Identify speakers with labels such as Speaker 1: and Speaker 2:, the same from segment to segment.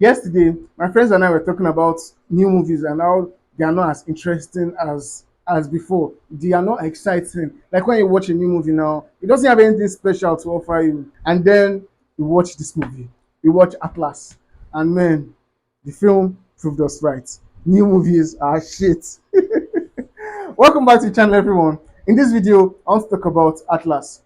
Speaker 1: Yesterday, my friends and I were talking about new movies and how they are not as interesting as before. They are not exciting. Like when you watch a new movie now, it doesn't have anything special to offer you. And then you watch this movie. You watch Atlas. And man, the film proved us right. New movies are shit. Welcome back to the channel, everyone. In this video, I want to talk about Atlas.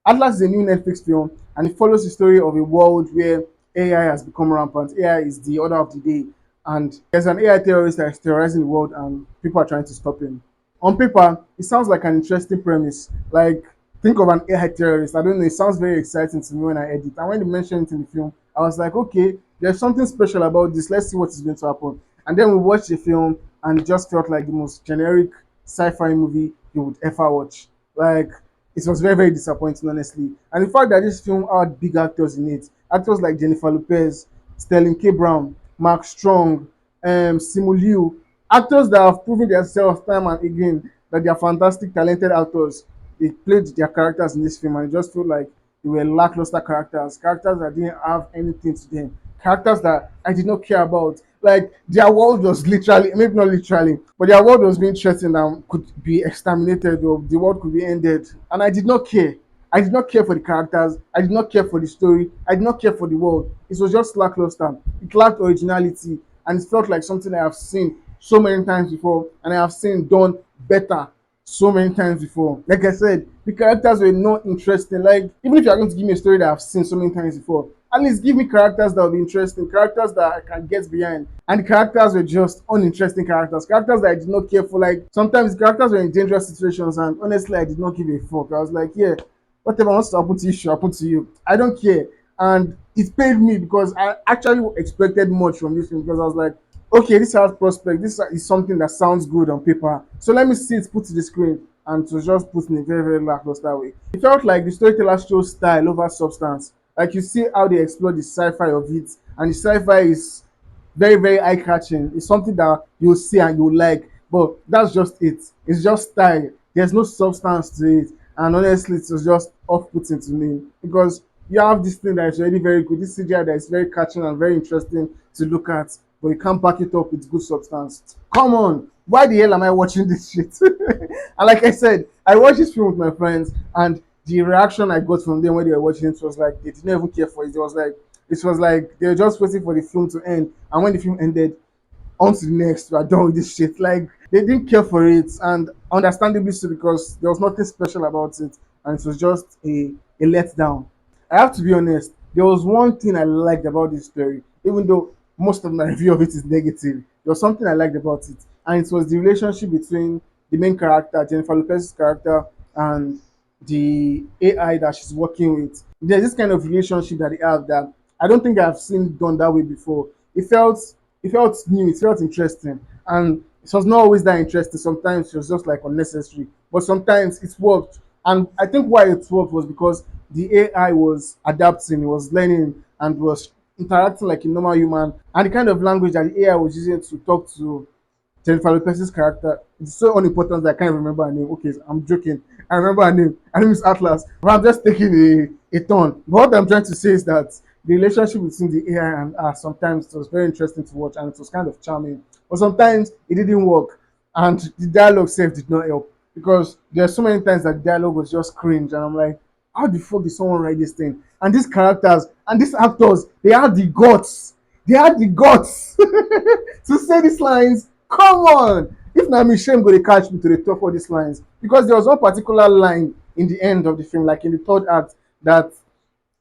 Speaker 1: Atlas is a new Netflix film, and it follows the story of a world where AI has become rampant. AI is the order of the day, and there's an AI terrorist that is terrorizing the world, and people are trying to stop him. On paper, it sounds like an interesting premise. Like, think of an AI terrorist. I don't know, it sounds very exciting to me when I edit. And when they mentioned it in the film, I was like, okay, there's something special about this. Let's see what is going to happen. And then we watched the film, and it just felt like the most generic sci-fi movie you would ever watch. Like, it was very, very disappointing, honestly. And the fact that this film had big actors in it, actors like Jennifer Lopez, Sterling K. Brown, Mark Strong, Simu Liu, actors that have proven themselves time and again that they are fantastic, talented actors. They played their characters in this film, and it just felt like they were lackluster characters, characters that didn't have anything to them, characters that I did not care about. Like their world was literally, maybe not literally, but their world was being threatened and could be exterminated or the world could be ended. And I did not care. I did not care for the characters. I did not care for the story. I did not care for the world. It was just lackluster. It lacked originality, and it felt like something I have seen so many times before, and I have seen done better so many times before. Like I said, the characters were not interesting. Like, even if you're going to give me a story that I've seen so many times before, at least give me characters that will be interesting, characters that I can get behind. And the characters were just uninteresting characters, characters that I did not care for. Like, sometimes the characters were in dangerous situations, and honestly, I did not give a fuck. I was like, yeah, whatever wants to happen to you should happen to you. I don't care. And it paid me because I actually expected much from this film because I was like, okay, this has prospect. This is something that sounds good on paper. So let me see it put to the screen. And it was just put in a very, very lackluster way. It felt like the storyteller chose style over substance. Like you see how they explore the sci-fi of it, and the sci-fi is very, very eye-catching. It's something that you'll see and you'll like, but that's just it. It's just style. There's no substance to it, and honestly, it was just off-putting to me because you have this thing that is already very good, this CGI that is very catching and very interesting to look at, but you can't back it up with good substance. Come on, why the hell am I watching this shit? And like I said, I watched this film with my friends, and the reaction I got from them when they were watching it was like they didn't even care for it. It was like they were just waiting for the film to end, and when the film ended, on to the next. We are done with this shit. Like they didn't care for it, and understandably so because there was nothing special about it, and it was just a letdown. I have to be honest. There was one thing I liked about this story, even though most of my review of it is negative. There was something I liked about it, and it was the relationship between the main character, Jennifer Lopez's character, and the AI that she's working with. There's this kind of relationship that they have that I don't think I've seen done that way before. It felt it felt new, it felt interesting, and it was not always that interesting. Sometimes it was just like unnecessary, but sometimes it worked. And I think why it worked was because the AI was adapting, it was learning, and was interacting like a normal human. And the kind of language that the AI was using to talk to Jennifer Lopez's character is so unimportant that I can't remember her name. Okay, I'm joking. I remember her name. Her name is Atlas. But I'm just taking a turn. But what I'm trying to say is that the relationship between the AI and us sometimes it was very interesting to watch and it was kind of charming. But sometimes it didn't work. And the dialogue self did not help. Because there are so many times that dialogue was just cringe. And I'm like, how the fuck did someone write this thing? And these characters and these actors, they had the guts. They had the guts to say these lines. Come on! If na me, shame go dey catch me to dey talk all these lines because there was one particular line in the end of the film, like in the third act, that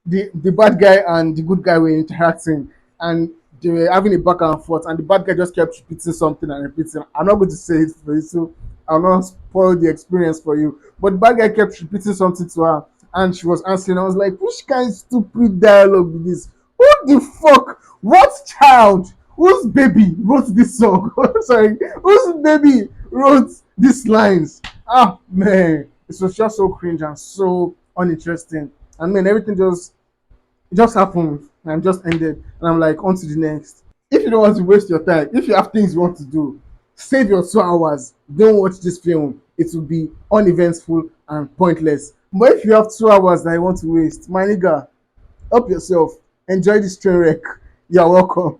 Speaker 1: the bad guy and the good guy were interacting and they were having a back and forth, and the bad guy just kept repeating something and repeating. I'm not going to say it for you, so I'll not spoil the experience for you. But the bad guy kept repeating something to her, and she was answering. I was like, which kind of stupid dialogue is this? Who the fuck? What child? Whose baby wrote this song? Sorry, whose baby wrote these lines? Ah man, it was just so cringe and so uninteresting. And man, everything just happened and just ended. And I'm like, on to the next. If you don't want to waste your time, if you have things you want to do, save your 2 hours. Don't watch this film. It will be uneventful and pointless. But if you have 2 hours that you want to waste, my nigga, help yourself. Enjoy this train wreck. You're welcome.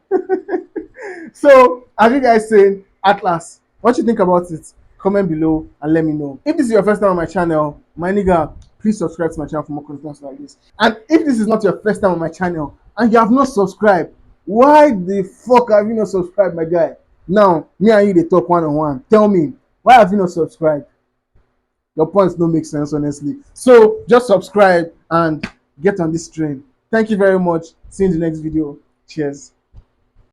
Speaker 1: So, as you guys saying, Atlas, what you think about it? Comment below and let me know. If this is your first time on my channel, my nigga, please subscribe to my channel for more content like this. And if this is not your first time on my channel and you have not subscribed, why the fuck have you not subscribed, my guy? Now, me and you they talk one on one. Tell me, why have you not subscribed? Your points don't make sense, honestly. So just subscribe and get on this train. Thank you very much. See you in the next video. Cheers.